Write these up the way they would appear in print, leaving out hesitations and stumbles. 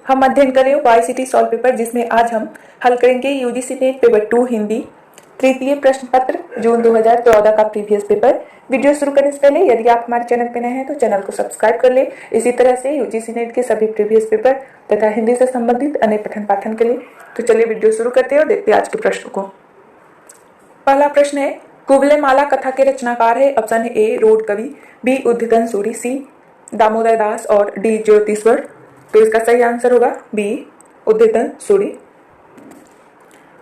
हम अध्ययन कर रहे हो YCT सॉल्व पेपर, जिसमें आज हम हल करेंगे यूजीसी नेट पेपर 2 हिंदी तृतीय प्रश्न पत्र जून 2014 का प्रीवियस पेपर। वीडियो शुरू करने से पहले यदि आप हमारे चैनल पर नए हैं तो चैनल को सब्सक्राइब कर ले। इसी तरह से यूजीसी नेट के सभी प्रीवियस पेपर तथा हिंदी से संबंधित अन्य पठन पाठन के लिए। तो चलिए वीडियो शुरू करते हैं और देखते हैं आज के प्रश्न को। पहला प्रश्न है, कुबलेमाला कथा के रचनाकार है। ऑप्शन है ए रोड कवि, बी उद्यतन सूरी, सी दामोदर दास और डी ज्योतिश्वर। तो इसका सही आंसर होगा बी उद्यतन सूरी।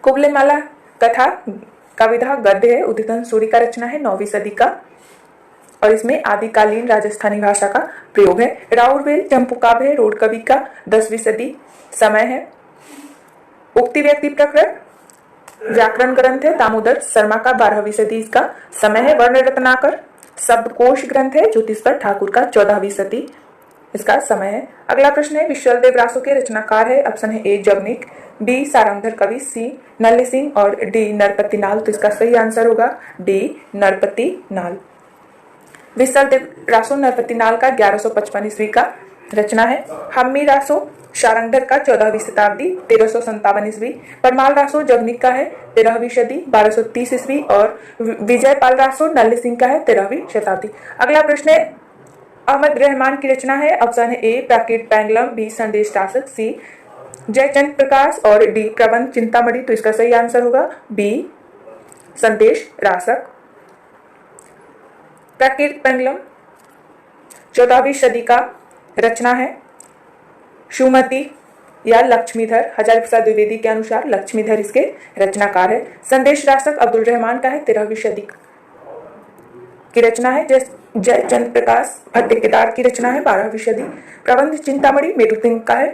कुबलेमाला कथा का विधा गद्य है। उद्यतन सूरी का रचना है 9वीं सदी का और इसमें आदिकालीन राजस्थानी भाषा का प्रयोग है। राउरवेल चंपू काव्य है रोड कवि का 10वीं सदी समय है। उक्ति व्यक्ति प्रकरण व्याकरण ग्रंथ है दामोदर शर्मा का 12वीं सदी इसका समय है। वर्ण रत्नाकर शब्दकोश ग्रंथ है ज्योतिश्वर ठाकुर का 14वीं सदी इसका समय है। अगला प्रश्न है, विश्वदेव रासो के रचनाकार है। ऑप्शन है ए जवनिक, बी सारंगधर कवि, सी नल्ले सिंह और डी नरपति नाल। तो इसका सही आंसर होगा डी नरपति नाल। विश्वदेव रासो नरपति नाल का 1155 ईस्वी का रचना है। हम्मी रासो सारंगधर का 14वीं शताब्दी 1357 ईस्वी। परमाल रासो जवनिक का है 13वीं सदी 1230 ईस्वी और विजयपाल रासो नल्ले सिंह का है 13वीं शताब्दी। अगला प्रश्न है, अहमद रहमान की रचना है। ऑप्शन है ए प्राकृत पैंगलम, बी संदेश रासक, सी जयचंद प्रकाश और डी प्रबंध चिंतामणि। तो इसका सही आंसर होगा बी संदेश रासक। प्राकृत पैंगलम 14वीं सदी का रचना है। सुमति या लक्ष्मीधर, हजार प्रसाद द्विवेदी के अनुसार लक्ष्मीधर इसके रचनाकार है। संदेश रासक अब्दुल रहमान का है 13वीं सदी की रचना है। जयचंद प्रकाश भट्टिकेदार की रचना है 12वीं सदी। प्रबंध चिंतामणि मेरू सिंह का है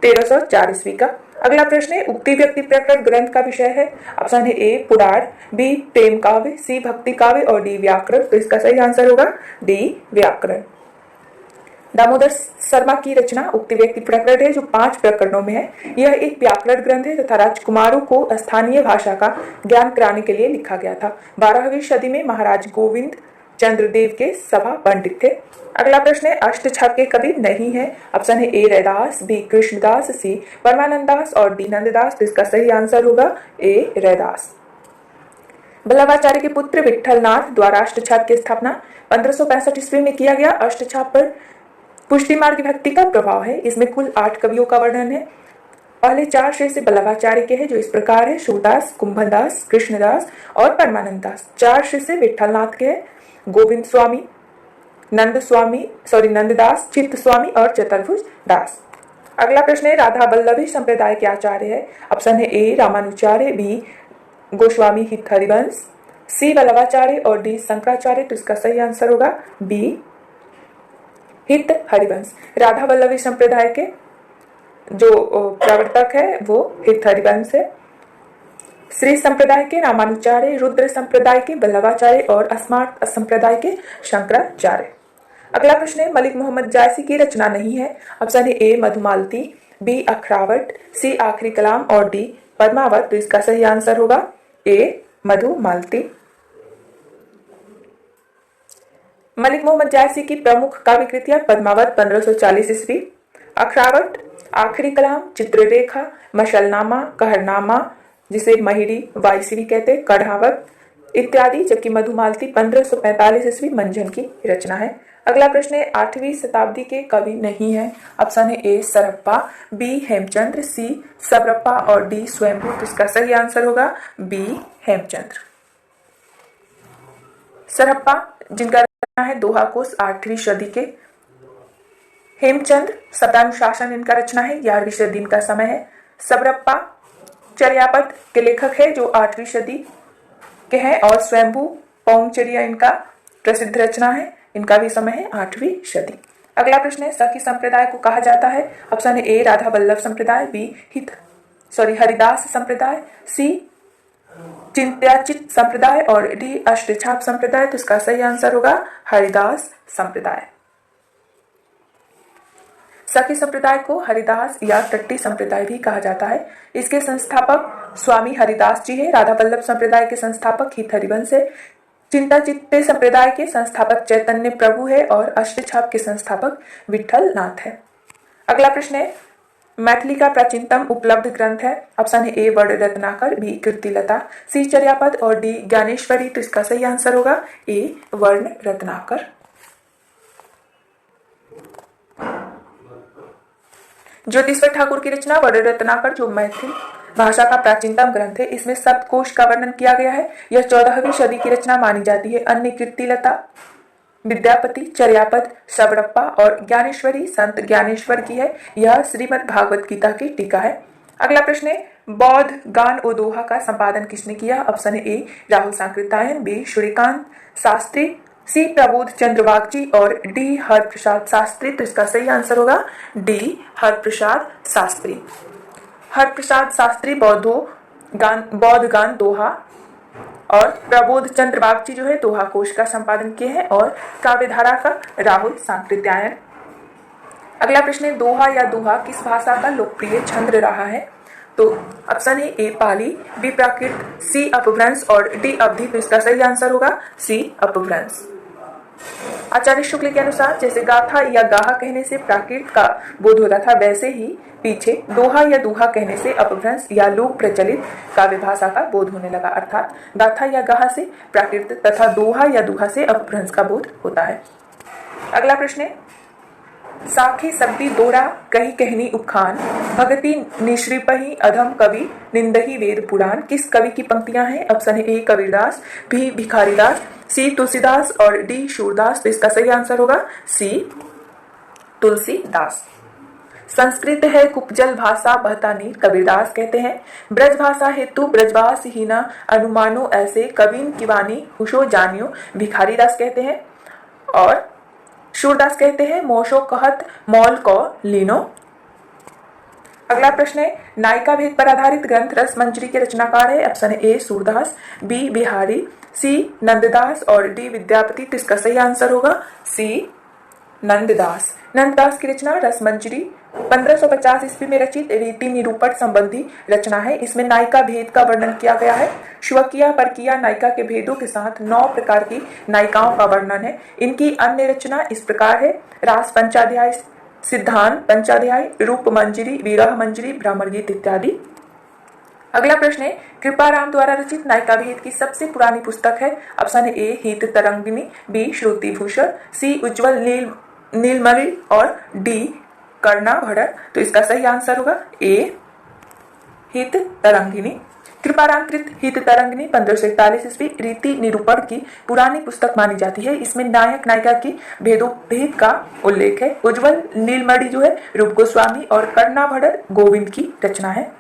1304 ईस्वी का। अगला प्रश्न है, उक्ति व्यक्ति प्रकरण ग्रंथ का विषय है। ऑप्शन है ए पुराण, बी प्रेम काव्य, सी भक्ति काव्य और डी व्याकरण। तो इसका सही आंसर होगा डी व्याकरण। दामोदर शर्मा की रचना उक्ति व्यक्ति प्रकरण है जो 5 प्रकरणों में है। यह एक व्याकरण ग्रंथ है तथा राजकुमारों को स्थानीय भाषा का ज्ञान कराने के लिए लिखा गया था। 12वीं सदी में महाराज गोविंद चंद्रदेव के सभा पंडित थे। अगला प्रश्न है, अष्टछाप के कवि नहीं है। ऑप्शन है ए रैदास, बी कृष्णदास, सी परमानंद दास और डी नंददास। तो इसका सही आंसर होगा ए रैदास। बल्लभाचार्य के पुत्र विठलनाथ द्वारा अष्टछाप की स्थापना 1565 ईस्वी में किया गया। अष्टछाप पर पुष्टि मार्ग भक्ति का प्रभाव है। इसमें कुल 8 कवियों का वर्णन है। पहले 4 श्रेय से बल्लभाचार्य के हैं जो इस प्रकार है, सूरदास, कुंभलदास, कृष्णदास और परमानंद दास। 4 श्रेय से विठलनाथ के हैं, गोविंद स्वामी, नंददास, चित्त स्वामी और चतुर्भुज दास। अगला प्रश्न है, राधा वल्लभी संप्रदाय के आचार्य है। ऑप्शन है ए रामानुचार्य, बी गोस्वामी हित हरिवंश, सी वल्लभाचार्य और डी शंकराचार्य। तो इसका सही आंसर होगा बी हित हरिवंश। राधा वल्लभी संप्रदाय के जो प्रवर्तक है वो हित हरिवंश है। श्री संप्रदाय के रामानुचार्य, रुद्र संप्रदाय के वल्लभाचार्य और अस्मार्ट संप्रदाय के शंकराचार्य। अगला प्रश्न है, मलिक मोहम्मद जायसी की रचना नहीं है। ऑप्शन है ए मधुमालती, बी अखरावट, सी आखिरी कलाम और डी पद्मावत। तो इसका सही आंसर होगा ए मधुमालती। मलिक मोहम्मद जायसी की प्रमुख काव्य कृतियां पद्मावत 1540 ईस्वी, अखरावट, आखिरी कलाम, चित्ररेखा, मशलनामा, कहरनामा जिसे महिरी वायसिरी कहते, कढ़ावत इत्यादि, जबकि मधुमालती 1545 ईस्वी मंझन की रचना है। अगला प्रश्न है, 8वीं शताब्दी के कवि नहीं है। ऑप्शन है ए सरप्पा, बी हेमचंद्र, सी सबरप्पा और डी स्वयंभू। तो इसका सही आंसर होगा बी हेमचंद्र। सरप्पा जिनका रचना है दोहा कोश 8वीं सदी के। हेमचंद्र शब्दानुशासन इनका रचना है 11वीं सदी इनका समय है। सबरप्पा चर्यापद के लेखक है जो 8वीं सदी के हैं और स्वयंभू पौंचर्या इनका प्रसिद्ध रचना है, इनका भी समय है 8वीं सदी। अगला प्रश्न है, सखी संप्रदाय को कहा जाता है। ऑप्शन है ए राधा वल्लभ संप्रदाय, बी हरिदास संप्रदाय, सी चिंत्याचित संप्रदाय और डी अष्टछाप संप्रदाय। तो इसका सही आंसर होगा हरिदास संप्रदाय। सखी संप्रदाय को हरिदास या टट्टी संप्रदाय भी कहा जाता है। इसके संस्थापक स्वामी हरिदास जी है। राधा वल्लभ संप्रदाय के संस्थापक हित हरिवंश है। चिंताचित्ते संप्रदाय के संस्थापक चैतन्य प्रभु है और अष्टछाप के संस्थापक विठल नाथ है। अगला प्रश्न है, मैथिली का प्राचीनतम उपलब्ध ग्रंथ है। ऑप्शन है ए वर्ण रत्नाकर, बी कीर्तिलता, सी चर्यापद और डी ज्ञानेश्वरी। तो इसका सही आंसर होगा ए वर्ण रत्नाकर। ज्योतिश्वर ठाकुर की रचना वर्ण रत्नाकर जो मैथिल भाषा का प्राचीनतम ग्रंथ है, इसमें शब्दकोश का वर्णन किया गया है। यह 14वीं सदी की रचना मानी जाती है। अन्य कीर्तिलता, विद्यापति, चर्यापद, शबरप्पा और ज्ञानेश्वरी संत ज्ञानेश्वर की है। यह श्रीमद् भागवत गीता की टीका है। अगला प्रश्न है बौद्ध गान और दोहा का संपादन किसने किया? ऑप्शन है ए राहुल सांकृत्यायन, बी सूर्यकांत शास्त्री, सी प्रबोध चंद्र बागची और डी हरप्रसाद शास्त्री। तो इसका सही आंसर होगा डी हरप्रसाद शास्त्री। हरप्रसाद शास्त्री बौद्ध गान दोहा और प्रबोध चंद्र बागची जो है दोहा कोश का संपादन किए हैं और काव्यधारा का राहुल सांकृत्यायन। अगला प्रश्न है दोहा या दोहा किस भाषा का लोकप्रिय छंद रहा है? तो ऑप्शन है ए पाली, बी प्राकृत, सी अपभ्रंश और डी अवधि। तो इसका सही आंसर होगा सी अपभ्रंश। आचार्य शुक्ल के अनुसार जैसे गाथा या गाहा कहने से प्राकृत का बोध होता था, वैसे ही पीछे दोहा या दोहा कहने से अपभ्रंश या लोक प्रचलित काव्य भाषा का बोध होने लगा। अर्थात गाथा या गाहा से प्राकृत तथा दोहा या दोहा से अपभ्रंश का बोध होता है। अगला प्रश्न है साखी सब्बी दोरा कही कहनी उखान, भगति निश्रिपहि अधम कवि निंदही वेद पुराण। किस कवि की पंक्तियां हैं? ऑप्शन है ए कबीरदास, बी भिखारीदास, सी तुलसीदास और डी सूरदास। तो इसका सही आंसर होगा सी तुलसीदास। संस्कृत है कुब्जल भाषा बहता नीर, कबीरदास कहते हैं। ब्रज भाषा हेतु ब्रजभाष हीना अनुमानो ऐसे, कवीन की वाणी हुशो जानियो, भिखारीदास कहते हैं। और सूरदास कहते हैं मोशो कहत मौल को लीनो। अगला प्रश्न है नायिका भेद पर आधारित ग्रंथ रसमंजरी के रचनाकार है। Option A Surdas, B Bihari, C Nanddas और डी विद्यापति। तो इसका सही आंसर होगा सी नंददास। नंददास की रचना रसमंजरी 1550 ईस्वी में रचित रीति निरूपण संबंधी रचना है। इसमें नायिका भेद का वर्णन किया गया है। स्वकीय परकीय नायिका के भेदों के साथ 9 प्रकार की नायिकाओं का वर्णन है। इनकी अन्य रचना इस प्रकार है रास पंचाध्याय, सिद्धांत पंचाध्याय, रूप मंजरी, विरह मंजरी, भ्रमर गीत इत्यादि। अगला प्रश्न है कृपाराम द्वारा रचित नायिका भेद की सबसे पुरानी पुस्तक है। ऑप्शन है ए हित तरंगिनी, बी श्रुति भूषण, सी उज्ज्वल नीलमणि और डी कर्णाभरण। तो इसका सही आंसर होगा ए हित तरंगिनी। कृपाराम कृत हित तरंगिनी 1541 ईस्वी रीति निरूपण की पुरानी पुस्तक मानी जाती है। इसमें नायक नायिका की भेद का उल्लेख है। उज्ज्वल नीलमणि जो है रूप गोस्वामी और कर्णाभरण गोविंद की रचना है।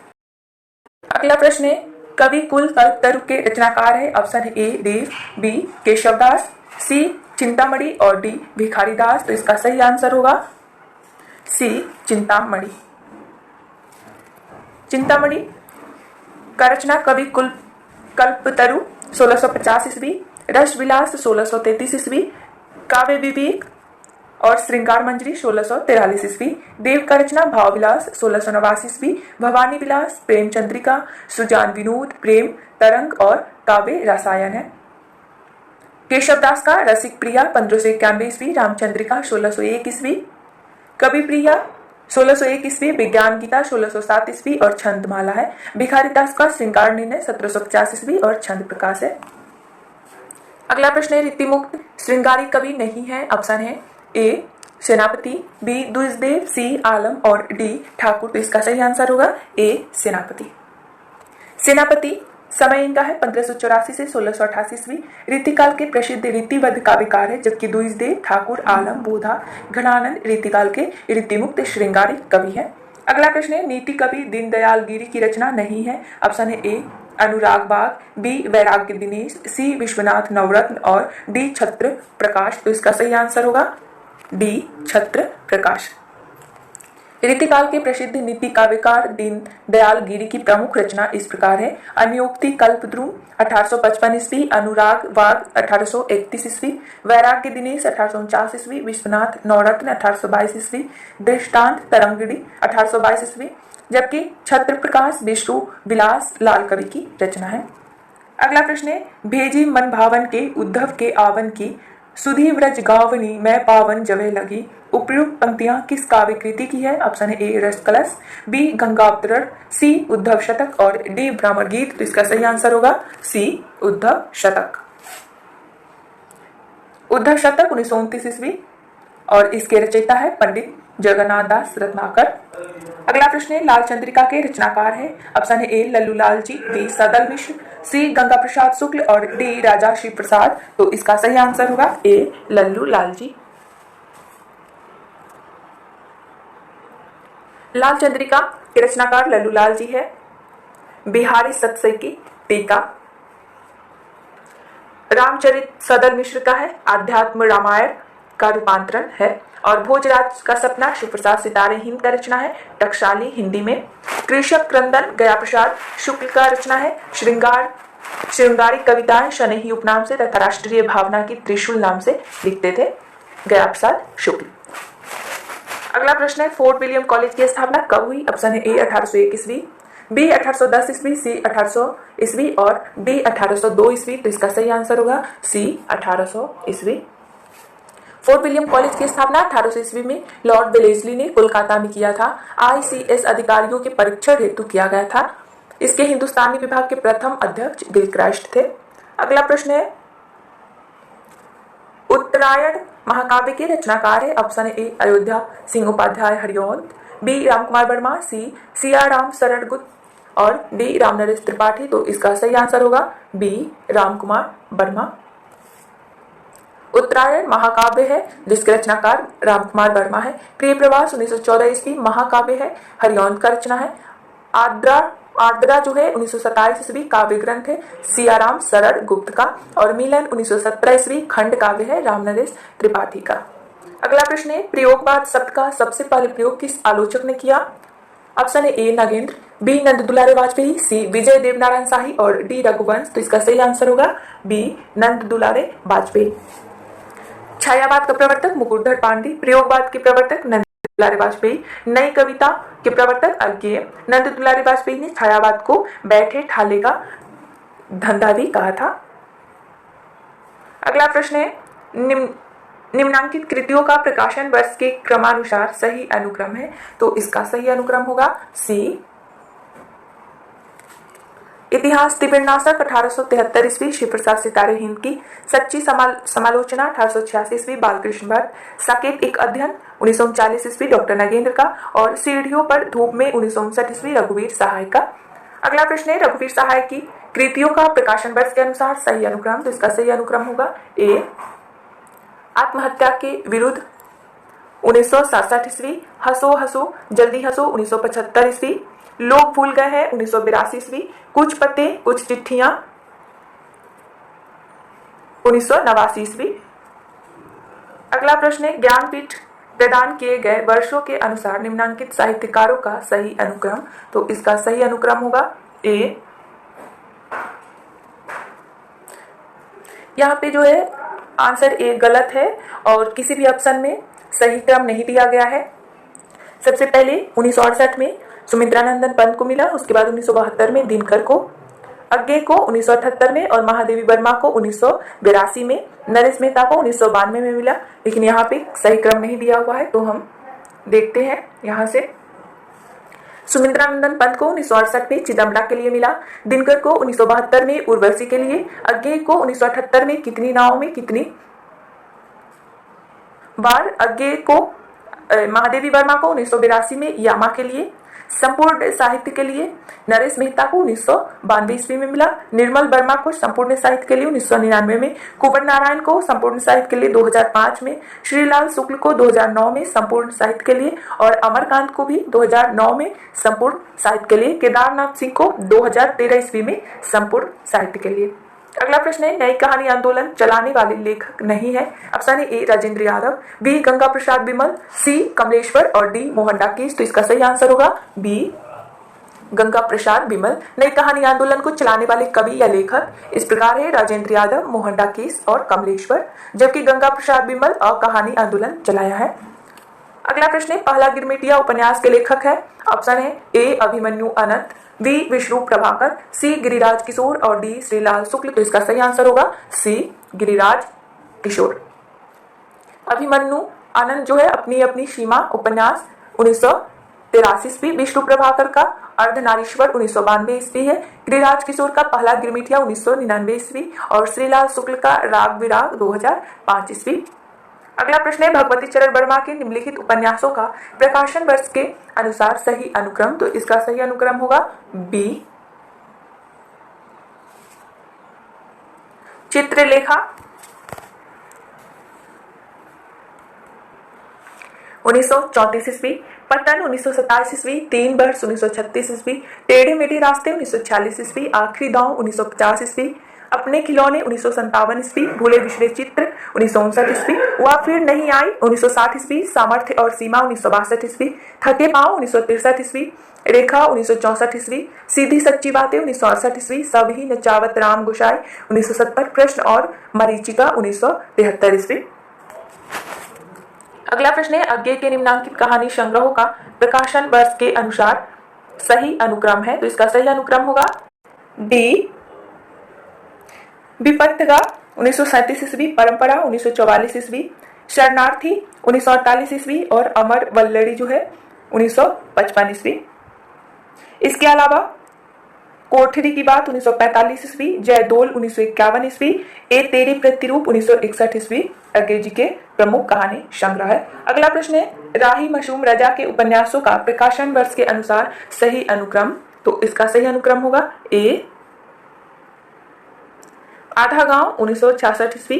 अगला प्रश्न है कवि कुल कल्पतरु के रचनाकार है। ऑप्शन है ए देव, बी केशवदास, सी चिंतामणि और डी भिखारीदास। तो इसका सही आंसर होगा सी चिंतामणि। चिंतामणि का रचना कवि कुल कल्पतरु 1650 ईस्वी, रस विलास 1633 ईस्वी, काव्य विवेक और श्रृंगार मंजरी 1643 ईस्वी, देव का रचना भाव विलास 1689 ईस्वी, भवानी विलास, प्रेम चंद्रिका, सुजान विनोद, प्रेम तरंग और काव्य रसायन है। केशवदास का रसिक प्रिया 1591 ईस्वी, रामचंद्रिका 1601 ईस्वी, कवि प्रिया 1601 ईस्वी, विज्ञान गीता 1607 ईस्वी और छंदमाला है। भिखारीदास का श्रृंगार निर्णय 1750 ईस्वी और छंद प्रकाश है। अगला प्रश्न है रीतिमुक्त श्रृंगारी कवि नहीं है। ऑप्शन है ए सेनापति, बी द्विजदेव, सी आलम और डी ठाकुर। तो इसका सही आंसर होगा ए सेनापति। सेनापति समय इनका है 1584 से 1688 ईस्वी, रीतिकाल के प्रसिद्ध रीतिबद्ध काव्यकार है। जबकि द्विजदेव, ठाकुर, आलम, बोधा, घनानंद रीतिकाल के रीतिमुक्त श्रृंगारी कवि है। अगला प्रश्न है नीति कवि दीनदयाल गिरि की रचना नहीं है। ऑप्शन है ए अनुराग बाग, बी वैराग्य दिनेश, सी विश्वनाथ नवरत्न और डी छत्र प्रकाश। तो इसका सही आंसर होगा डी छत्र प्रकाश। रीतिकाल के प्रसिद्ध नीति काव्यकार दीनदयाल गिरि की प्रमुख रचना इस प्रकार है अन्योक्ति कल्पद्रुम 1855 ईस्वी, अनुराग वाग 1831 ईस्वी, वैराग्य दिनेश 1849 ईस्वी, विश्वनाथ नवरत्न 1822 ईस्वी, दृष्टांत तरंगिणी 1822 ईस्वी। जबकि छत्र प्रकाश विष्णु विलास लाल कवि की रचना है। अगला प्रश्न है भेजी मन भावन के उद्धव के आवन की, सुधी व्रज गावनी मैं पावन जवे लगी, उपयुक्त पंक्तियां किस काव्य कृति की है? ऑप्शन है ए रस कलश, बी गंगावतरण, सी उद्धव शतक और डी ब्राह्मण गीत। तो इसका सही आंसर होगा सी उद्धव शतक। उद्धव शतक 1929 ईस्वी और इसके रचयिता है पंडित जगन्नाथ दास रत्नाकर। अगला प्रश्न है लाल चंद्रिका के रचनाकार है? ऑप्शन है ए लल्लू लाल जी, बी सदल मिश्र, सी गंगा प्रसाद शुक्ल और डी राजा शिव प्रसाद। तो इसका सही आंसर होगा ए लल्लू लाल जी। लाल चंद्रिका के रचनाकार लल्लू लाल जी है। बिहारी सतसई की टीका। रामचरित सदल मिश्र का है। आध्यात्म रामायण का रूपांतरण है। और भोजराज का सपना शिव प्रसाद सितारे हिंद का रचना है। टकसाली हिंदी में। कृषक क्रंदन गया प्रसाद शुक्ल का रचना है। श्रृंगारी कविताएं शनैही उपनाम से तथा राष्ट्रीय भावना की त्रिशूल नाम से लिखते थे गया प्रसाद शुक्ल। अगला प्रश्न है फोर्ट विलियम कॉलेज की स्थापना कब हुई? ऑप्शन है ए 1801 ईस्वी, बी 1810 ईस्वी, सी 1800 ईस्वी और डी 1802 ईस्वी। तो इसका सही आंसर होगा सी 1800 ईस्वी। फोर्ट विलियम कॉलेज की स्थापना 1800 ईस्वी में लॉर्ड वेलेस्ली ने कोलकाता में किया था। ICS अधिकारियों के परीक्षण हेतु किया गया था। इसके हिंदुस्तानी विभाग के प्रथम अध्यक्ष गिलक्राइस्ट थे। अगला प्रश्न है उत्तरायण महाकाव्य के रचनाकार है? ऑप्शन है ए अयोध्या सिंह उपाध्याय हरिवंश, बी रामकुमार वर्मा, सी सियाराम शरण गुप्त और डी रामनरेश त्रिपाठी। तो इसका सही आंसर होगा बी रामकुमार वर्मा। उत्तरायण महाकाव्य है जिसके रचनाकार रामकुमार वर्मा है। प्रिय प्रवास 1914 ईस्वी महाकाव्य है, हरिवंश का रचना है। आर्द्रा जो है 1927 ईस्वी काव्य ग्रंथ है सियाराम शरण गुप्त का। और मिलन 1917 ईस्वी खंड काव्य है रामनरेश त्रिपाठी का। अगला प्रश्न है प्रयोगवाद शब्द का सबसे पहले प्रयोग किस आलोचक ने किया? ऑप्शन है ए नागेंद्र, बी नंद दुलारे वाजपेयी, सी विजय देवनारायण शाही और डी रघुवंश। तो इसका सही आंसर होगा बी नंद दुलारे वाजपेयी। छायावाद का प्रवर्तक मुकुटधर पांडे, प्रयोगवाद के प्रवर्तक नंद दुलारे वाजपेयी, नई कविता के प्रवर्तक अज्ञेय। नंद दुलारे वाजपेयी ने छायावाद को बैठे ठाले का धंधा भी कहा था। अगला प्रश्न है निम्नांकित कृतियों का प्रकाशन वर्ष के क्रमानुसार सही अनुक्रम है? तो इसका सही अनुक्रम होगा सी। इतिहास त्रिपिंडाशक 1873 ईस्वी शिव प्रसाद सितारे हिंद की। सच्ची समालोचना 1886 ईस्वी बालकृष्ण भट्ट। साकेत एक अध्ययन 1939 ईस्वी डॉक्टर नागेंद्र का। और सीढ़ियों पर धूप में 1959 ईस्वी रघुवीर सहाय का। अगला प्रश्न है रघुवीर सहाय की कृतियों का प्रकाशन वर्ष के अनुसार सही अनुक्रम। तो इसका सही अनुक्रम होगा ए आत्महत्या के विरुद्ध 1967 ईस्वी, हंसो हंसो जल्दी हंसो 1975 ईस्वी, लोग भूल गए हैं 1982 ईस्वी, कुछ पते कुछ चिट्ठियां 1989 ईस्वी। अगला प्रश्न है ज्ञानपीठ प्रदान किए गए वर्षों के अनुसार निम्नांकित साहित्यकारों का सही अनुक्रम। तो इसका सही अनुक्रम होगा ए। यहाँ पे जो है आंसर ए गलत है और किसी भी ऑप्शन में सही क्रम नहीं दिया गया है। सबसे पहले 1968 में सुमित्रानंदन पंत को मिला, उसके बाद 1972 में दिनकर को, अज्ञे को 1978 में और महादेवी वर्मा को 1982 में, नरेश मेहता को 1992 में मिला। लेकिन यहाँ पे सही क्रम नहीं दिया हुआ है तो हम देखते हैं यहाँ से। सुमित्रानंदन पंत को 1968 में चिदम्बरा के लिए मिला, दिनकर को 1972 में उर्वशी के लिए, अज्ञे को 1978 में कितनी नाव में कितनी बार, अज्ञे को महादेवी वर्मा को 1982 में यामा के लिए, संपूर्ण साहित्य के लिए नरेश मेहता को 1992 ईस्वी में मिला, निर्मल वर्मा को संपूर्ण साहित्य के लिए 1999 में, कुंवर नारायण को संपूर्ण साहित्य के लिए 2005 में, श्रीलाल शुक्ल को 2009 में संपूर्ण साहित्य के लिए और अमरकांत को भी 2009 में संपूर्ण साहित्य के लिए, केदारनाथ सिंह को 2013 ईस्वी में संपूर्ण साहित्य के लिए। अगला प्रश्न है नई कहानी आंदोलन चलाने वाले लेखक नहीं है। ऑप्शन है ए राजेंद्र यादव, बी गंगा प्रसाद बिमल, सी कमलेश्वर और डी मोहन डाकीज। तो इसका सही आंसर होगा बी गंगा प्रसाद बिमल। नई कहानी आंदोलन को चलाने वाले कवि या लेखक इस प्रकार है राजेंद्र यादव, मोहन डाकीज और कमलेश्वर, जबकि गंगा प्रसाद बिमल कहानी आंदोलन चलाया है। अगला प्रश्न है पहला गिरमिटिया उपन्यास के लेखक है। ऑप्शन है ए अभिमन्यु अनंत, बी विष्णु प्रभाकर, सी गिरिराज किशोर और डी श्रीलाल शुक्ल। तो इसका सही आंसर होगा सी गिरिराज किशोर। अभिमन्यु आनंद जो है अपनी अपनी सीमा उपन्यास 1983 ईस्वी। विष्णु प्रभाकर का अर्धनारीश्वर 1992 ईस्वी है। गिरिराज किशोर का पहला गिरमिटिया 1999 ईस्वी और श्रीलाल शुक्ल का राग विराग 2005 ईस्वी। अगला प्रश्न है भगवती चरण वर्मा के निम्नलिखित उपन्यासों का प्रकाशन वर्ष के अनुसार सही अनुक्रम। तो इसका सही अनुक्रम होगा बी। चित्रलेखा 1934 ईस्वी, पतन 1927 ईस्वी, 3 वर्ष 1936 ईस्वी, टेढ़े मेढ़े रास्ते 1946 ईस्वी, आखिरी दांव 1950 ईस्वी, अपने खिलौने 1957 ईस्वी, भूले बिछड़े चित्र 1959 ईस्वी, वह फिर नहीं आई 1960 ईस्वी, सामर्थ्य और सीमा 1962 ईस्वी, थके पांव 1963 ईस्वी, रेखा 1964 ईस्वी, सीधी सच्ची बातें 1968 ईस्वी, सभी नचावत राम गोसाई 1970, प्रश्न और मरीचिका 1973 ईस्वी। अगला प्रश्न है अज्ञे के निम्नांकित कहानी संग्रहों का प्रकाशन वर्ष के अनुसार सही अनुक्रम है। तो इसका सही अनुक्रम होगा डी। विपत्तिका 1937 ईस्वी, परंपरा 1944 ईस्वी, शरणार्थी 1948 ईस्वी और अमर वल्लड़ी जो है 1955 ईस्वी। इसके अलावा कोठरी की बात 1945 ईस्वी, जयदोल 1951 ईस्वी, ए तेरे प्रतिरूप 1961 ईस्वी अज्ञे जी के प्रमुख कहानी संग्रह है। अगला प्रश्न है राही मशरूम रजा के उपन्यासों का प्रकाशन वर्ष के अनुसार सही अनुक्रम। तो इसका सही अनुक्रम होगा ए। आधा गांव 1966 ईस्वी,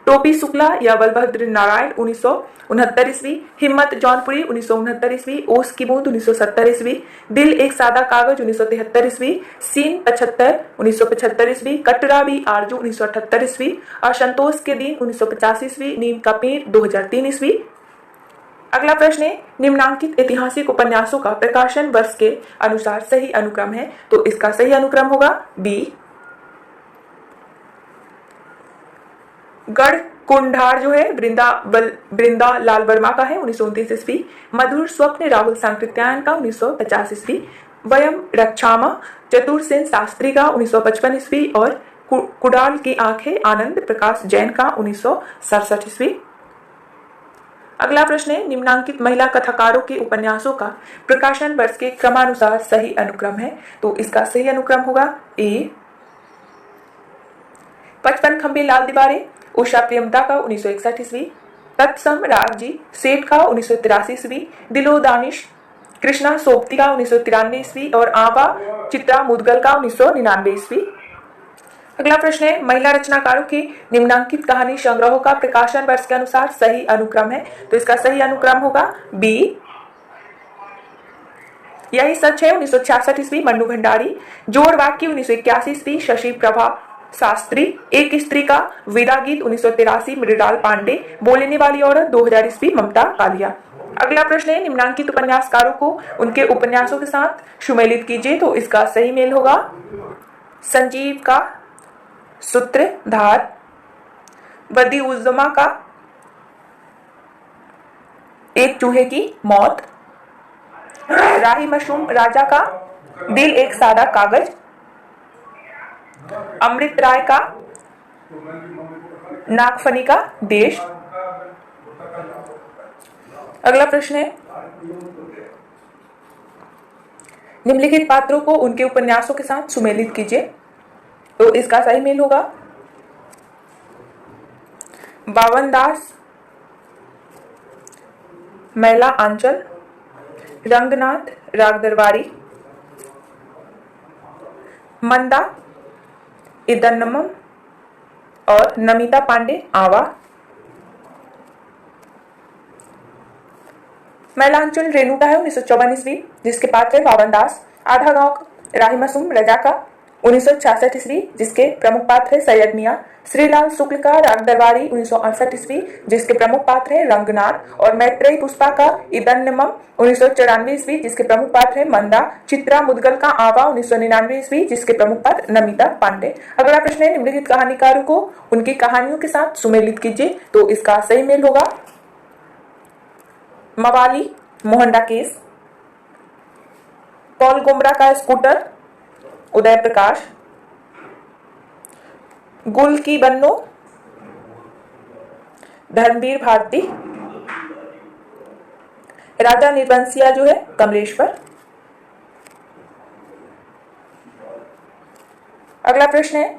टोपी शुक्ला या बलभद्र नारायण 1969 ईस्वी, हिम्मत जौनपुरी 1969 ईस्वी, ओस की बूंद 1970 ईस्वी, दिल एक सादा कागज 1973 ईस्वी, सीन 75 1975 ईस्वी, कटरा भी आरजू 1978 ईस्वी, असंतोष के दिन 1950 ईस्वी, नीम का पेड़ 2003 ईस्वी। अगला प्रश्न है निम्नांकित ऐतिहासिक उपन्यासों का प्रकाशन वर्ष के अनुसार सही अनुक्रम है। तो इसका सही अनुक्रम होगा बी। गढ़ कुंडार जो है वृंदा लाल वर्मा का है 1929 ईस्वी, मधुर स्वप्न राहुल सांकृत्यायन का 1950 ईस्वी, वयम रक्षामा चतुर्सेन शास्त्री का 1955 ईस्वी और कुडाल की आंखें आनंद प्रकाश जैन का 1967 ईस्वी। अगला प्रश्न है निम्नांकित महिला कथाकारों के उपन्यासों का प्रकाशन वर्ष के क्रमानुसार सही अनुक्रम है। तो इसका सही अनुक्रम होगा ए। 55 खंबे लाल दीवारें उषा प्रियमता का 1961 ईस्वी, तत्सम रागजी सेठ का 1983 ईस्वी, दिलो दानिश कृष्णा सोबती का 1993 ईस्वी और आवा चित्रा मुदगल का 1999 ईस्वी। अगला प्रश्न है महिला रचनाकारों के निम्नांकित कहानी संग्रहों का प्रकाशन वर्ष के अनुसार सही अनुक्रम है। तो इसका सही अनुक्रम होगा बी। यही सच है 1966 ईस्वी, मन्नू भंडारी, जोड़ वाक्य 1981 ईस्वी, शशि प्रभा शास्त्री, एक स्त्री का विदा गीत 1983, मृणाल पांडे, बोलने वाली औरत 2000 ईस्वी, ममता कालिया। अगला प्रश्न है निम्नांकित उपन्यासकारों को उनके उपन्यासों के साथ सुमेलित कीजिए। तो इसका सही मेल होगा संजीव का सूत्रधार, वदी उज्जमा का एक चूहे की मौत, राही मशरूम राजा का दिल एक सादा कागज, अमृत राय का नागफनी का देश। अगला प्रश्न है निम्नलिखित पात्रों को उनके उपन्यासों के साथ सुमेलित कीजिए। तो इसका सही मेल होगा बावन दास, मैला आंचल, रंगनाथ राग दरबारी, मंदा इदन्नमम और नमिता पांडे आवा। मैलांचल रेणुका है 1954 ईस्वी, जिसके पात्र है बावन दास। आधा गांव राही मशरूम रजा का 1966 ईस्वी, जिसके प्रमुख पात्र है सैयद मियां। श्रीलाल शुक्ल का राग दरबारी 1968 ईस्वी, जिसके प्रमुख पात्र है रंगनाथ और मैत्रेयी पुष्पा का इदन्नमम 1994 ईस्वी, जिसके प्रमुख पात्र है मंदा। चित्रा मुदगल का आवा 1999 ईस्वी, जिसके प्रमुख पात्र नमिता पांडे। अगला प्रश्न है निम्नलिखित कहानीकारों को उनकी कहानियों के साथ सुमेलित कीजिए। तो इसका सही मेल होगा मवाली मोहन केस, पॉल गुमरा का स्कूटर उदय प्रकाश, गुल की बन्नो धर्मवीर भारती, राजा निर्वंशिया जो है कमलेश्वर। अगला प्रश्न है,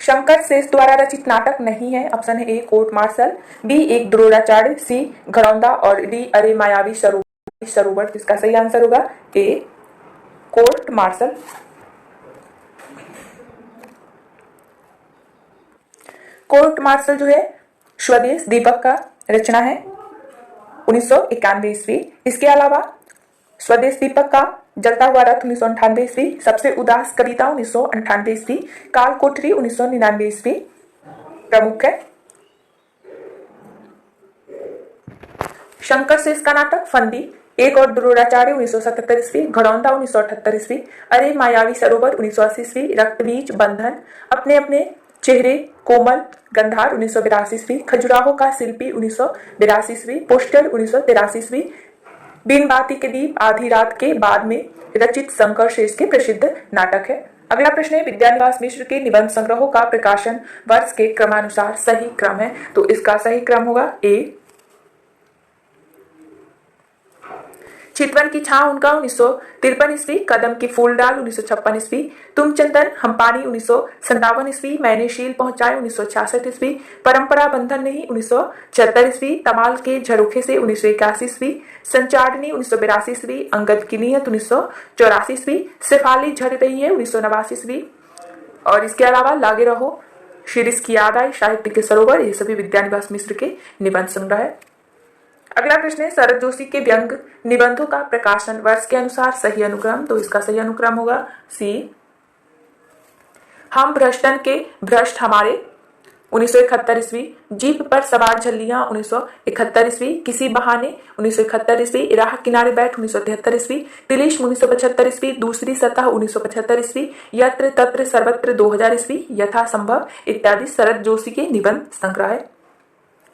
शंकर शेष द्वारा रचित नाटक नहीं है। ऑप्शन है ए कोर्ट मार्शल, बी एक द्रोणाचार्य, सी घरौंदा और डी अरे मायावी सरोवर। इसका सही आंसर होगा a court martial. Court martial जो है स्वदेश दीपक का रचना है 1991 ईस्वी। इसके अलावा स्वदेश दीपक का जलता हुआ रथ 1998 ईस्वी, सबसे उदास कविता 1998 ईस्वी, काल कोठरी 1999 ईस्वी प्रमुख है। शंकर शेष का नाटक फंदी, एक और द्रोणाचार्य 1977 ईस्वी, घरौंदा 1978 ईस्वी, अरे मायावी सरोवर 1980 ईस्वी, रक्तबीज बंधन, अपने अपने चेहरे कोमल, गंधार 1982 ईस्वी, खजुराहो का शिल्पी 1982 ईस्वी, पोस्टर 1983 ईस्वी, बिन बाती के दीप आधी रात के बाद में रचित शंकर शेष के प्रसिद्ध नाटक है। अगला प्रश्न है, विद्यानिवास मिश्र के निबंध संग्रहों का प्रकाशन वर्ष के क्रमानुसार सही क्रम है। तो इसका सही क्रम होगा ए चितवन की छां उनका 1953 ईस्वी, कदम की फूल डाल 1956 ईस्वी, तुम चंदन हम पानी 1957 ईस्वी, मैंने शील पहुंचाए 1966 ईस्वी, परंपरा बंधन नहीं 1976 ईस्वी, तमाल के झरोखे से 1981 ईस्वी, संचारनी 1982 ईस्वी, अंगद की नियत 1984 ईस्वी, शेफाली झड़ रही है 1989 ईस्वी, और इसके अलावा लागे रहो, शिरीष की याद आई, साहित्य के सरोवर, ये सभी विद्यानिवास मिश्र के निबंध संग्रह है। अगला प्रश्न है, शरद जोशी के व्यंग निबंधों का प्रकाशन वर्ष के अनुसार सही अनुक्रम। तो इसका सही अनुक्रम होगा सी हम भ्रष्टन के भ्रष्ट हमारे 1971 ईस्वी, जीप पर सवार झल्लियां 1971 ईस्वी, किसी बहाने 1971 ईस्वी, राह किनारे बैठ 1973 ईस्वी, तिलिश 1975 ईस्वी, दूसरी सतह 1975 ईस्वी, यत्र तत्र सर्वत्र 2000 ईस्वी, यथा संभव इत्यादि शरद जोशी के निबंध संग्रह है।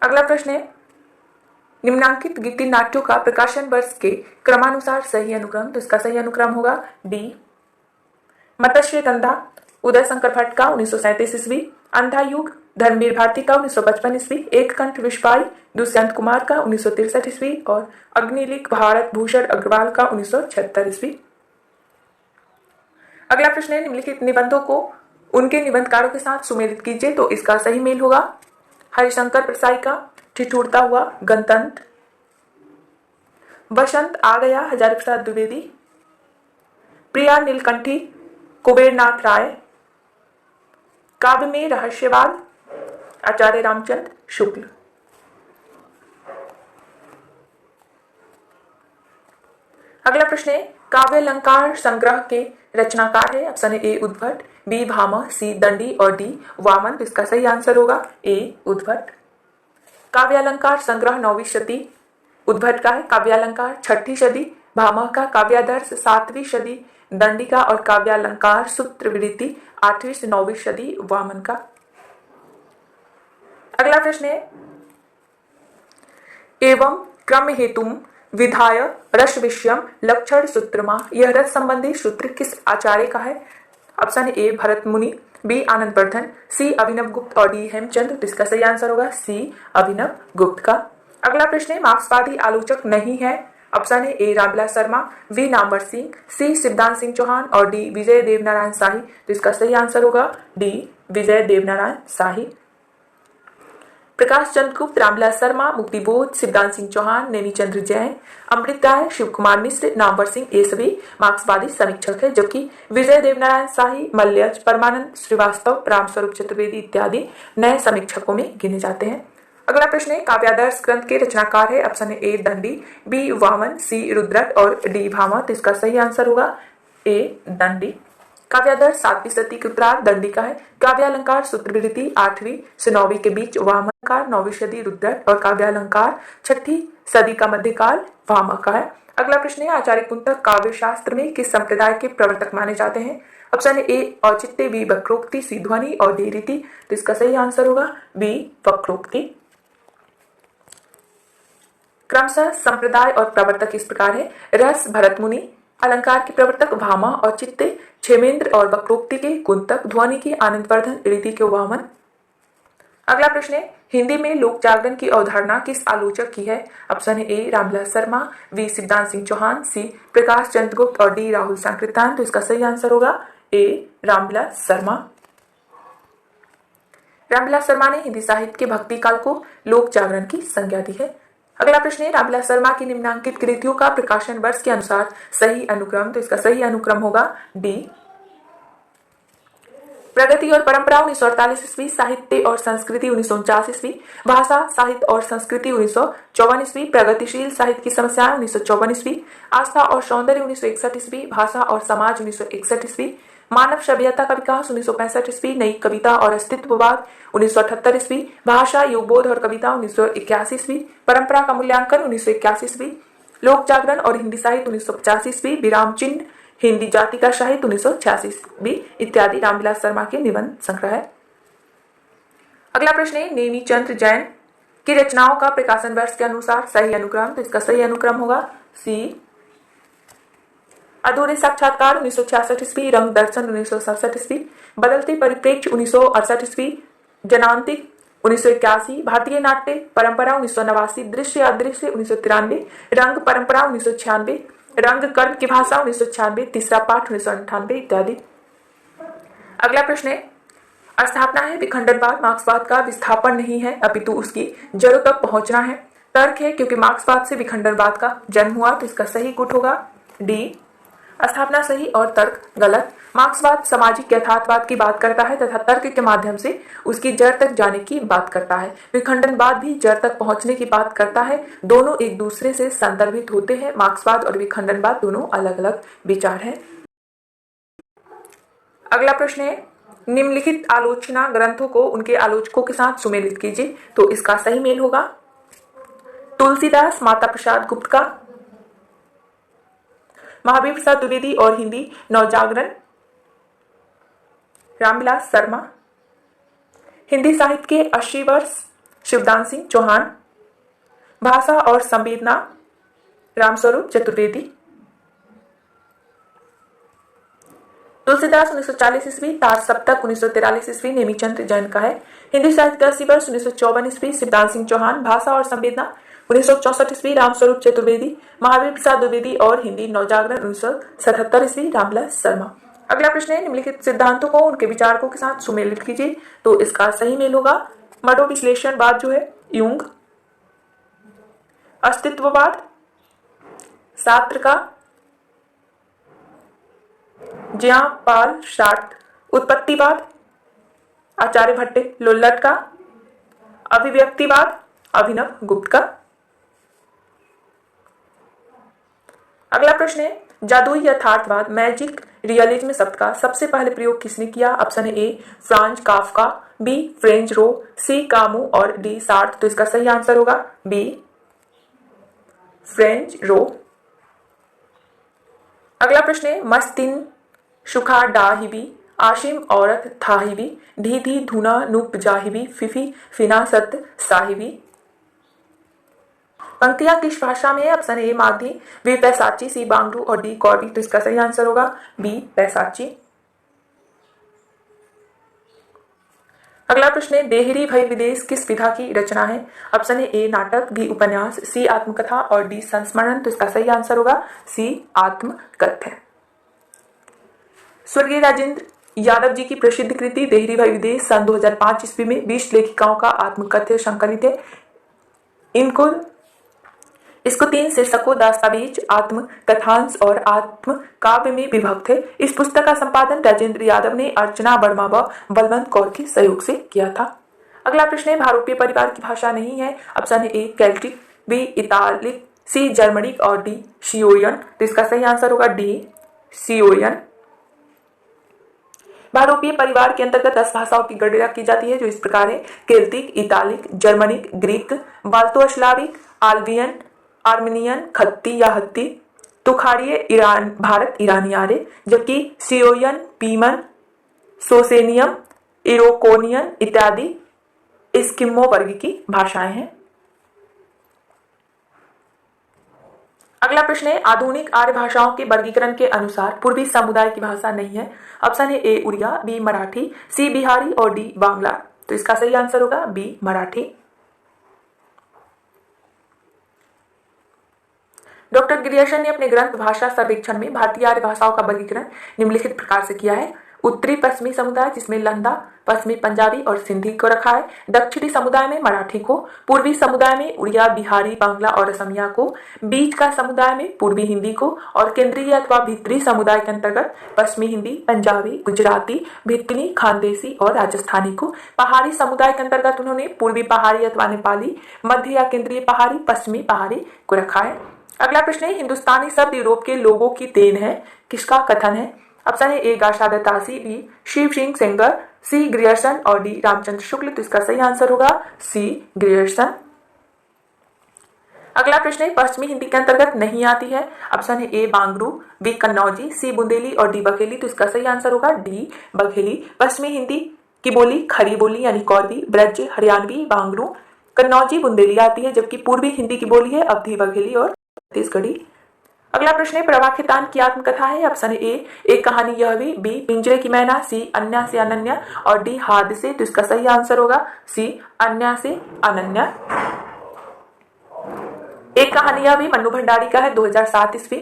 अगला प्रश्न है, निम्नांकित गीति नाट्यों का प्रकाशन वर्ष के क्रमानुसार सही अनुक्रम। तो इसका सही अनुक्रम होगा डी मत्स्य गंधा उदय शंकर भट्ट का 1937 ईस्वी, अंधा युग धर्मवीर भारती का 1955 ईस्वी, एक कंठ विश्वाई दुष्यंत कुमार का 1963 ईस्वी, और अग्निलिख भारत भूषण अग्रवाल का 1976 ईस्वी। अगला प्रश्न है, निम्नलिखित निबंधों को उनके निबंधकारों के साथ सुमेलित कीजिए। तो इसका सही मेल होगा हरिशंकर प्रसाई का ठिठुरता हुआ गणतंत्र, बसंत आ गया हजारी प्रसाद द्विवेदी, प्रिया नीलकंठी कुबेरनाथ राय, काव्य में रहस्यवाद आचार्य रामचंद्र शुक्ल। अगला प्रश्न है, काव्य अलंकार संग्रह के रचनाकार है। ऑप्शन है ए उद्भट, बी भामह, सी दंडी और डी वामन। तो इसका सही आंसर होगा ए उद्भट। काव्यालंकार संग्रह 9वीं शती उद्भट का है, काव्यालंकार 6ठी सदी, भामह का काव्यादर्श 7वीं सदी, दंडी का और काव्यालंकार सूत्रवृत्ति 8वीं से 9वीं सदी वामन का। अगला प्रश्न है, एवं क्रम हेतुम विधाय रस विषयम लक्षण सूत्रमा, यह रस संबंधी सूत्र किस आचार्य का है। ऑप्शन है ए भरत मुनि, बी आनंद वर्धन, सी अभिनव गुप्त और डी हेमचंद। तो इसका सही आंसर होगा सी अभिनव गुप्त का। अगला प्रश्न है, मार्क्सवादी आलोचक नहीं है। ऑप्शन है ए रामविलास शर्मा, बी नामवर सिंह, सी शिवदान सिंह चौहान और डी विजय देवनारायण शाही। तो इसका सही आंसर होगा डी विजय देवनारायण शाही। प्रकाश चंद्र गुप्त, रामविलास शर्मा, मुक्तिबोध, शिवदान सिंह चौहान, नेमीचंद्र जैन, अमृत राय, शिव कुमार मिश्र, नामवर सिंह, ये सभी मार्क्सवादी समीक्षक है, जबकि विजय देवनारायण शाही, मल्यज, परमानंद श्रीवास्तव, रामस्वरूप चतुर्वेदी इत्यादि नए समीक्षकों में गिने जाते हैं। अगला प्रश्न है, काव्यादर्श ग्रंथ के रचनाकार है। ऑप्शन है ए दंडी, बी वामन, सी रुद्रट और डी भामह। तो इसका सही आंसर होगा ए दंडी। काव्यादर्श 7वीं सदी के उत्तरार्ध दंडी का है, काव्यालंकार सूत्रवृत्ति 8वीं से 9वीं के बीच वामनकार 9वीं सदी रुद्रट और काव्यालंकार 6ठी सदी का मध्यकाल भामह का है। अगला प्रश्न है, आचार्य कुंतक काव्य शास्त्र में किस संप्रदाय के प्रवर्तक माने जाते हैं। ऑप्शन है ए औचित्य, बी वक्रोक्ति, सी ध्वनि और डी रीति। तो इसका सही आंसर होगा बी वक्रोक्ति। क्रमशः संप्रदाय और प्रवर्तक इस प्रकार है, रस भरत मुनि, अलंकार के प्रवर्तक भामह और चित्ते क्षेमेंद्र और वक्रोक्ति के कुंतक, ध्वनि के आनंदवर्धन, रीति के वामन। अगला प्रश्न है, हिंदी में लोक जागरण की अवधारणा किस आलोचक की है? ऑप्शन है ए रामविलास शर्मा, बी शिवदान सिंह चौहान, सी प्रकाश चंद्रगुप्त और डी राहुल सांकृत्यायन। तो इसका सही आंसर होगा ए रामविलास शर्मा। रामविलास शर्मा ने हिंदी साहित्य के भक्ति काल को लोक जागरण की संज्ञा दी है। अगला प्रश्न है, रामविलास शर्मा की निम्नांकित कृतियों का प्रकाशन वर्ष के अनुसार सही अनुक्रम। तो इसका सही अनुक्रम होगा डी। प्रगति और परंपरा 1948 ईस्वी, साहित्य और संस्कृति 1949 ईस्वी, भाषा साहित्य और संस्कृति 1954 ईस्वी, प्रगतिशील साहित्य की समस्याएं 1954 ईस्वी, आस्था और सौंदर्य 1961 ईस्वी, भाषा और समाज 1961 ईस्वी, मानव सभ्यता का विकास 1965 ईस्वी, नई कविता और अस्तित्ववाद 1978 ईस्वी, भाषा युगबोध और कविता 1981 ईस्वी, परंपरा का मूल्यांकन 1981 ईस्वी, लोक जागरण और हिंदी साहित्य 1950 ईस्वी, विराम चिन्ह हिंदी जाति का साहित्य 1986 ईस्वी इत्यादि रामविलास शर्मा के निबंध संग्रह है। अगला प्रश्न है, नेमीचंद्र जैन की रचनाओं का प्रकाशन वर्ष के अनुसार सही अनुक्रम। तो इसका सही अनुक्रम होगा सी। अधूरे साक्षात्कार 1966 ईस्वी, रंग दर्शन 1967 ईस्वी, बदलते परिप्रेक्ष्य 1968 ईस्वी, जनांतिक 1981, भारतीय नाट्य परंपरा 1989, दृश्य अदृश्य 1993, रंग परंपरा 1996, रंग कर्म की भाषा 1996, तीसरा पाठ 1998 इत्यादि। अगला प्रश्न है, स्थापना है विखंडनवाद मार्क्सवाद का विस्थापन नहीं है अपितु उसकी जड़ों तक पहुंचना है। तर्क है क्योंकि मार्क्सवाद से विखंडनवाद का जन्म हुआ। तो इसका सही गुट होगा डी। स्थापना सही और तर्क गलत। मार्क्सवाद सामाजिक यथार्थवाद की बात करता है तथा तर्क के माध्यम से उसकी जड़ तक जाने की बात करता है। विखंडनवाद भी जड़ तक पहुंचने की बात करता है। दोनों एक दूसरे से संदर्भित होते हैं। मार्क्सवाद और विखंडनवाद दोनों अलग अलग विचार हैं। अगला प्रश्न है, निम्नलिखित आलोचना ग्रंथों को उनके आलोचकों के साथ सुमेलित कीजिए। तो इसका सही मेल होगा तुलसीदास माता प्रसाद गुप्त का, महावीर प्रसाद द्विवेदी और हिंदी नवजागरण रामविलास शर्मा, हिंदी साहित्य के 80 वर्ष शिवदान सिंह चौहान, भाषा और संवेदना रामस्वरूप चतुर्वेदी, तुलसीदास 1940 ईस्वी, तार सप्तक 1943 ईस्वी नेमीचंद्र जैन का है, हिंदी साहित्य के 80 वर्ष 1954 ईस्वी शिवदान सिंह चौहान, भाषा और संवेदना 1964 ईस्वी रामस्वरूप चतुर्वेदी, महावीर प्रसाद द्विवेदी और हिंदी नवजागरण 1977 ईस्वी रामविलास शर्मा। अगला प्रश्न है, निम्नलिखित सिद्धांतों को उनके विचारकों के साथ सुमेलित कीजिए। तो इसका सही मेल होगा मनोविश्लेषणवाद जो है युंग, अस्तित्ववाद सात्र का ज्या पाल शार्ट, उत्पत्तिवाद आचार्य भट्टे लोल्लट का, अभिव्यक्तिवाद अभिनव गुप्त का। अगला प्रश्न है, जादुई यथार्थवाद मैजिक रियलिज्म शब्द का सबसे पहले प्रयोग किसने किया? ऑप्शन है ए फ्रांज काफ्का, बी फ्रेंच रो, सी कामू और डी सार्ट। तो इसका सही आंसर होगा बी फ्रेंच रो। अगला प्रश्न है, मस्तिन शुखा डाहिबी, आशिम औरत थाहिबी, ढीधी धुना नूप जाहिबी, फिफी फिना सत साहिबी। पंक्तियां किस भाषा में है? Option A Magadhi, B Paishachi, C Banglu और डी कौरवी। तो इसका सही आंसर होगा बी पैसाची। अगला प्रश्न है, देहरी भई विदेश किस विधा की रचना है? ऑप्शन ए नाटक, बी उपन्यास, सी आत्मकथा और डी संस्मरण। तो इसका सही आंसर होगा सी आत्मकथा। स्वर्गीय राजेंद्र यादव जी की प्रसिद्ध कृति देहरी भई विदेश सन 2005 ईस्वी में 20 लेखिकाओं का आत्मकथ्य संकलित है। इसको 3 शीर्षकों दस्तावेज, आत्म कथांश और आत्म काव्य में विभक्त है। इस पुस्तक का संपादन राजेंद्र यादव ने अर्चना वर्मा व बलवंत कौर के सहयोग से किया था। अगला प्रश्न है, भारोपीय परिवार की भाषा नहीं है। ऑप्शन है ए केल्टिक, बी इतालिक, सी जर्मनिक और डी सियोरियन। तो इसका सही आंसर होगा डी सियोरियन। भारोपीय परिवार के अंतर्गत 10 भाषाओं की गणना की जाती है जो इस प्रकार है: केल्टिक, इतालिक, जर्मनिक, ग्रीक, बाल्तो-स्लाविक, आल्बियन, आर्मेनियन, खत्ती या हत्ती, तुखाड़िये, ईरान भारत ईरानी आर्य, जबकि सियोयन, पीमन, सोसेनियम, इरोकोनियन इत्यादि एस्किमो वर्ग की भाषाएं हैं। अगला प्रश्न है, आधुनिक आर्य भाषाओं के वर्गीकरण के अनुसार पूर्वी समुदाय की भाषा नहीं है। ऑप्शन है ए उड़िया, बी मराठी, सी बिहारी और डी बांग्ला। तो इसका सही आंसर होगा बी मराठी। डॉक्टर गिरियर्सन ने अपने ग्रंथ भाषा सर्वेक्षण में भारतीय आर्य भाषाओं का वर्गीकरण निम्नलिखित प्रकार से किया है। उत्तरी पश्चिमी समुदाय जिसमें लंदा, पश्चिमी पंजाबी और सिंधी को रखा है, दक्षिणी समुदाय में मराठी को, पूर्वी समुदाय में उड़िया, बिहारी, बांग्ला और असमिया को, बीच का समुदाय में पूर्वी हिंदी को और केंद्रीय अथवा भीतरी समुदाय के अंतर्गत पश्चिमी हिंदी, पंजाबी, गुजराती, भितनी, खानदेशी और राजस्थानी को, पहाड़ी समुदाय के अंतर्गत उन्होंने पूर्वी पहाड़ी अथवा नेपाली, मध्य या केंद्रीय पहाड़ी, पश्चिमी पहाड़ी को रखा है। अगला प्रश्न है, हिंदुस्तानी शब्द यूरोप के लोगों की देन है, किसका कथन है? ऑप्शन है ए गाशादतासी, बी शिव सिंह सेंगर, सी ग्रियर्सन और डी रामचंद्र शुक्ल। तो इसका सही आंसर होगा सी ग्रियर्सन। अगला प्रश्न है, पश्चिमी हिंदी के अंतर्गत नहीं आती है। ऑप्शन है ए बांगरू, बी कन्नौजी, सी बुंदेली और डी बघेली। तो इसका सही आंसर होगा डी बघेली। पश्चिमी हिंदी की बोली खड़ी बोली यानी कौरवी, ब्रज, हरियाणवी, बांगरू, कन्नौजी, बुंदेली आती है, जबकि पूर्वी हिंदी की बोली है अवधी, बघेली और छत्तीसगढ़ी। अगला प्रश्न है, प्रवाख्यतान की आत्मकथा है। ऑप्शन ए एक कहानी यह भी, बी पिंजरे की मैना, सी अन्या से अनन्या और डी हाद से। तो इसका सही आंसर होगा सी अन्या से अनन्या। एक कहानी यह भी मन्नू भंडारी का है 2007 ईस्वी,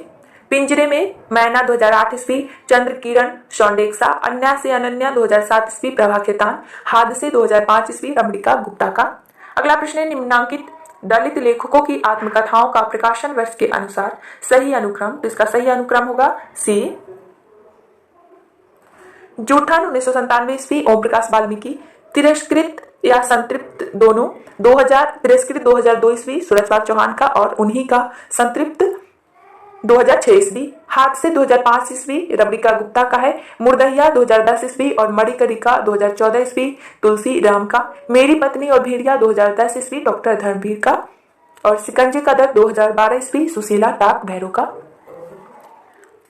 पिंजरे में मैना 2008 ईस्वी, चंद्र किरण शौंडेक्सा, अन्या से अनन्या 2007 ईस्वी, प्रवाख्यतान हाद से 2005 ईस्वी, रमणिका गुप्ता का। अगला प्रश्न है, निम्नांकित दलित लेखकों की आत्मकथाओं का प्रकाशन वर्ष के अनुसार सही अनुक्रम। तो इसका सही अनुक्रम होगा सी। जूठन 1997 ईस्वी, ओम प्रकाश वाल्मीकि, तिरस्कृत या संतृप्त दोनों 2000, तिरस्कृत 2002 ईस्वी सूरजपाल चौहान का और उन्हीं का संतृप्त 2006 ईस्वी, हाथ से 2005 ईस्वी रमणिका गुप्ता का है, मुर्दहिया 2010 ईस्वी और मणिकरिका 2014 ईस्वी तुलसी राम का, मेरी पत्नी और भेड़िया 2010 ईस्वी डॉक्टर धर्मवीर का और सिकंजे का दर 2012 ईस्वी सुशीला टाक भैरव का।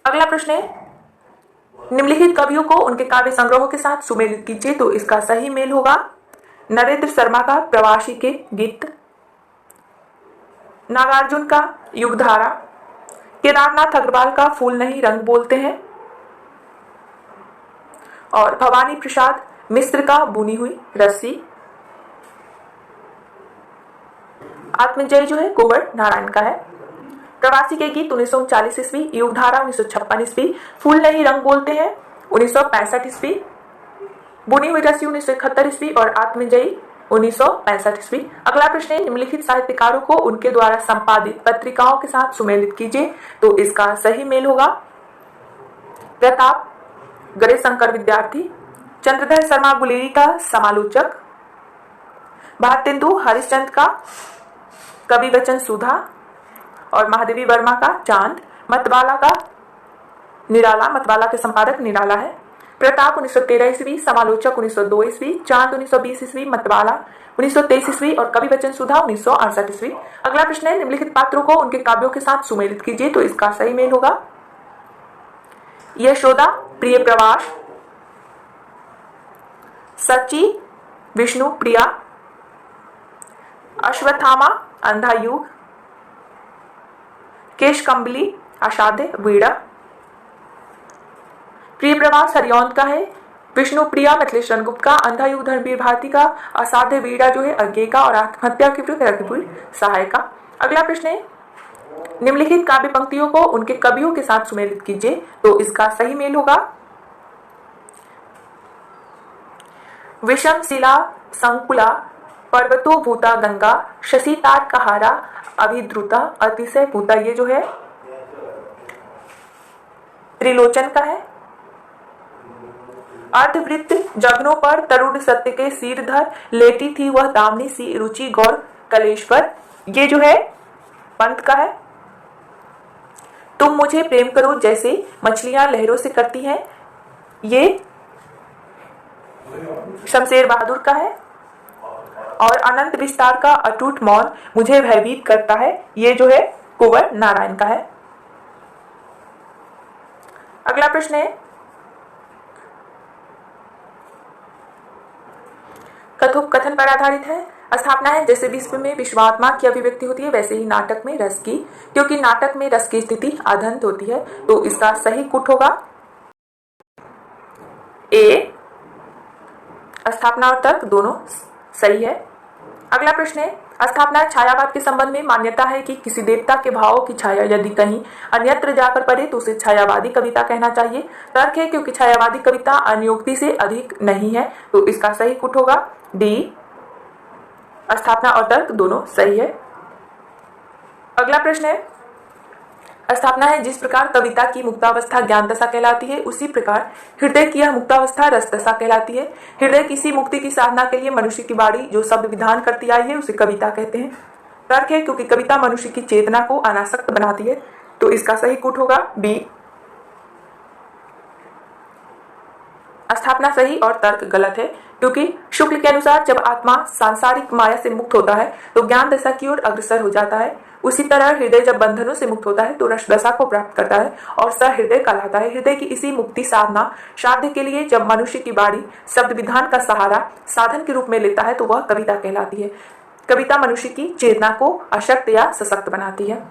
अगला प्रश्न है, निम्नलिखित कवियों को उनके काव्य संग्रहों के साथ सुमेलित कीजिए। तो इसका सही मेल होगा नरेंद्र शर्मा का प्रवासी के गीत, नागार्जुन का युगधारा, केदारनाथ अग्रवाल का फूल नहीं रंग बोलते हैं और भवानी प्रसाद मिश्र का बुनी हुई रस्सी। आत्मजय जो है कुंवर नारायण का है। प्रवासी के गीत 1939 ईस्वी, युगधारा 1956 ईस्वी, फूल नहीं रंग बोलते हैं 1965 ईस्वी, बुनी हुई रस्सी 1971 ईस्वी और आत्मजयी 1965 ईस्वी। अगला प्रश्न है, निम्नलिखित साहित्यकारों को उनके द्वारा संपादित पत्रिकाओं के साथ सुमेलित कीजिए। तो इसका सही मेल होगा प्रताप गणेशशंकर विद्यार्थी, चंद्रधर शर्मा गुलेरी का समालोचक, भारतेंदु हरिश्चंद्र का कवि वचन सुधा और महादेवी वर्मा का चांद, मतवाला का निराला, मतवाला के संपादक निराला है। प्रताप 1913 ईस्वी, समालोचक 1902 ईस्वी, चांद 1920 ईस्वी, मतवाला 1923 ईस्वी और कवि वचन सुधा 1968 ईस्वी। अगला प्रश्न है, निम्नलिखित पात्रों को उनके काव्यों के साथ सुमेलित कीजिए। तो इसका सही मेल होगा यशोदा प्रिय प्रवास, सची विष्णु प्रिया, अश्वत्थामा अंधा युग, केश कंबली अषाढ़ वीड़ा। प्रिय प्रवास हरियौंद का है, विष्णु प्रिया मिथिलेश चंद्रगुप्त का, अंधा युग धर्मवीर भारती का, असाध्य वीड़ा जो है अर्घे का और आत्महत्या के विरुद्ध रघुवीर सहाय का। अगला प्रश्न है, निम्नलिखित काव्य पंक्तियों को उनके कवियों के साथ सुमेलित कीजिए। तो इसका सही मेल होगा विषम शिला संकुला, पर्वतो भूता गंगा, शशि तार कहारा, अभिद्रुता अतिशय भूता। ये जो है त्रिलोचन का है। अर्धवृत्त जगनों पर तरुण सत्य के सिरधर, लेटी थी वह दामनी सी रुचि गौर कलेश्वर। ये जो है पंत का है। तुम मुझे प्रेम करो जैसे मछलियां लहरों से करती हैं, ये शमशेर बहादुर का है। और अनंत विस्तार का अटूट मौन मुझे भयभीत करता है, ये जो है कुंवर नारायण का है। अगला प्रश्न है, कथोपकथन पर आधारित है। स्थापना है, जैसे विश्व में विश्वात्मा की अभिव्यक्ति होती है वैसे ही नाटक में रस की, क्योंकि नाटक में रस की स्थिति आधंत होती है। तो इसका सही कुट होगा ए। स्थापना और तर्क दोनों सही है। अगला प्रश्न है, स्थापना छायावाद के संबंध में मान्यता है कि किसी देवता के भावों की छाया यदि कहीं अन्यत्र जाकर पड़े तो उसे छायावादी कविता कहना चाहिए। तर्क है क्योंकि छायावादी कविता अन्योक्ति से अधिक नहीं है, तो इसका सही कुट होगा डी। स्थापना और तर्क दोनों सही है। अगला प्रश्न है, स्थापना है जिस प्रकार कविता की मुक्तावस्था ज्ञान दशा कहलाती है उसी प्रकार हृदय की यह मुक्तावस्था रस दशा कहलाती है। हृदय किसी मुक्ति की साधना के लिए मनुष्य की वाणी जो शब्द विधान करती आई है उसे कविता कहते हैं। तर्क है क्योंकि कविता मनुष्य की चेतना को अनासक्त बनाती है, तो इसका सही कुट होगा बी। स्थापना सही और तर्क गलत है, क्योंकि शुक्ल के अनुसार जब आत्मा सांसारिक माया से मुक्त होता है तो ज्ञान दशा की ओर अग्रसर हो जाता है। उसी तरह हृदय जब बंधनों से मुक्त होता है तो रस दशा को प्राप्त करता है और सहृदय कहलाता है। हृदय की इसी मुक्ति साधना साध्य के लिए जब मनुष्य की वाणी शब्द विधान का सहारा साधन के रूप में लेता है तो वह कविता कहलाती है। कविता मनुष्य की चेतना को अशक्त या सशक्त बनाती है।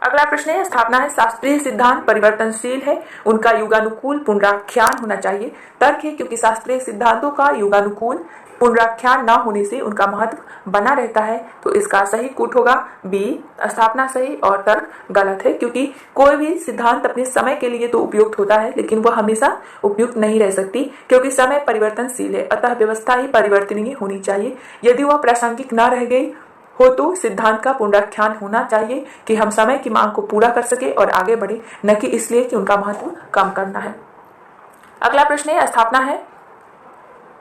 अगला प्रश्न है, स्थापना है शास्त्रीय सिद्धांत परिवर्तनशील है, उनका युगानुकूल पुनराख्यान होना चाहिए। तर्क है क्योंकि शास्त्रीय सिद्धांतों का युगानुकूल पुनराख्यान न होने से उनका महत्व बना रहता है, तो इसका सही कूट होगा बी। स्थापना सही और तर्क गलत है, क्योंकि कोई भी सिद्धांत अपने समय के लिए तो उपयुक्त होता है लेकिन वह हमेशा उपयुक्त नहीं रह सकती, क्योंकि समय परिवर्तनशील है। अतः व्यवस्था ही परिवर्तनीय होनी चाहिए। यदि वह प्रासंगिक न रह गई हो तो सिद्धांत का पुनराख्यान होना चाहिए कि हम समय की मांग को पूरा कर सके और आगे बढ़े, न कि इसलिए कि उनका महत्व कम करना है। अगला प्रश्न है, स्थापना है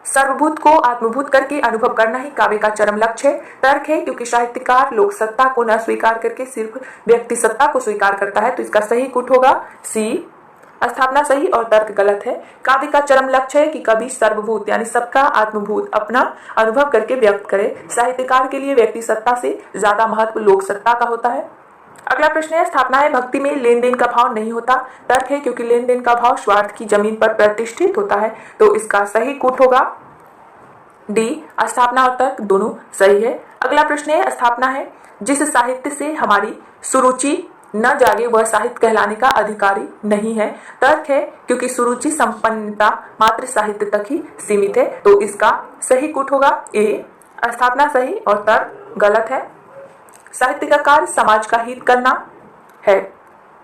सर्वभूत को आत्मभूत करके अनुभव करना ही काव्य का चरम लक्ष्य है। तर्क है क्योंकि साहित्यकार लोक सत्ता को न स्वीकार करके सिर्फ व्यक्ति सत्ता को स्वीकार करता है, तो इसका सही कुट होगा सी। स्थापना सही और तर्क गलत है। काव्य का चरम लक्ष्य है कि कवि सर्वभूत यानी सबका आत्मभूत अपना अनुभव करके व्यक्त करे। साहित्यकार के लिए व्यक्ति सत्ता से ज्यादा महत्व लोक सत्ता का होता है। अगला प्रश्न है, स्थापना है भक्ति में लेन देन का भाव नहीं होता। तर्क है क्योंकि लेन देन का भाव स्वार्थ की जमीन पर प्रतिष्ठित होता है, तो इसका सही कुट होगा डी। स्थापना और तर्क दोनों सही है। अगला प्रश्न है, स्थापना है जिस साहित्य से हमारी सुरुचि न जागे वह साहित्य कहलाने का अधिकारी नहीं है। तर्क है क्योंकि सुरुचि संपन्नता मात्र साहित्य तक ही सीमित है, तो इसका सही कुट होगा ए। स्थापना सही और तर्क गलत है। साहित्य का कार्य समाज का हित करना है।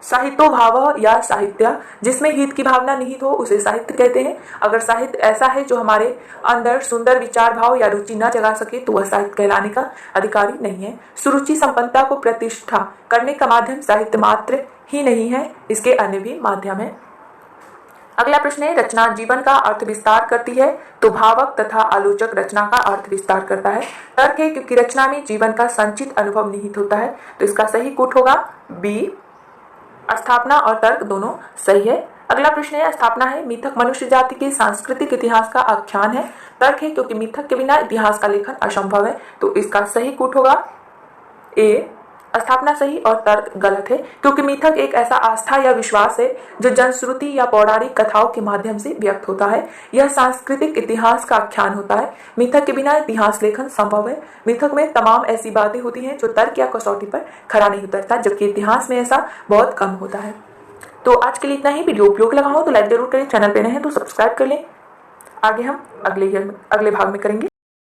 साहित्यो भाव या साहित्य जिसमें हित की भावना निहित हो उसे साहित्य कहते हैं। अगर साहित्य ऐसा है जो हमारे अंदर सुंदर विचार भाव या रुचि न जगा सके तो वह साहित्य कहलाने का अधिकारी नहीं है। सुरुचि संपन्नता को प्रतिष्ठा करने का माध्यम साहित्य मात्र ही नहीं है, इसके अन्य भी माध्यम है। अगला प्रश्न है, रचना जीवन का अर्थ विस्तार करती है, तो भावक तथा आलोचक रचना का अर्थ विस्तार करता है। तर्क है क्योंकि रचना में जीवन का संचित अनुभव निहित होता है, तो इसका सही कुट होगा बी। स्थापना और तर्क दोनों सही है। अगला प्रश्न है, स्थापना है मिथक मनुष्य जाति के सांस्कृतिक इतिहास का आख्यान है। तर्क है क्योंकि मिथक के बिना इतिहास का लेखन असंभव है, तो इसका सही कुट होगा ए। स्थापना सही और तर्क गलत है, क्योंकि मिथक एक ऐसा आस्था या विश्वास है जो जनश्रुति या पौराणिक कथाओं के माध्यम से व्यक्त होता है। यह सांस्कृतिक इतिहास का आख्यान होता है। मिथक के बिना इतिहास लेखन संभव है। मिथक में तमाम ऐसी बातें होती हैं जो तर्क या कसौटी पर खरा नहीं उतरता, जबकि इतिहास में ऐसा बहुत कम होता है। तो आज के लिए इतना ही। वीडियो उपयोग लगा हो तो लाइक जरूर करें, चैनल पे नए हैं तो सब्सक्राइब कर लें। आगे हम अगले भाग में करेंगे।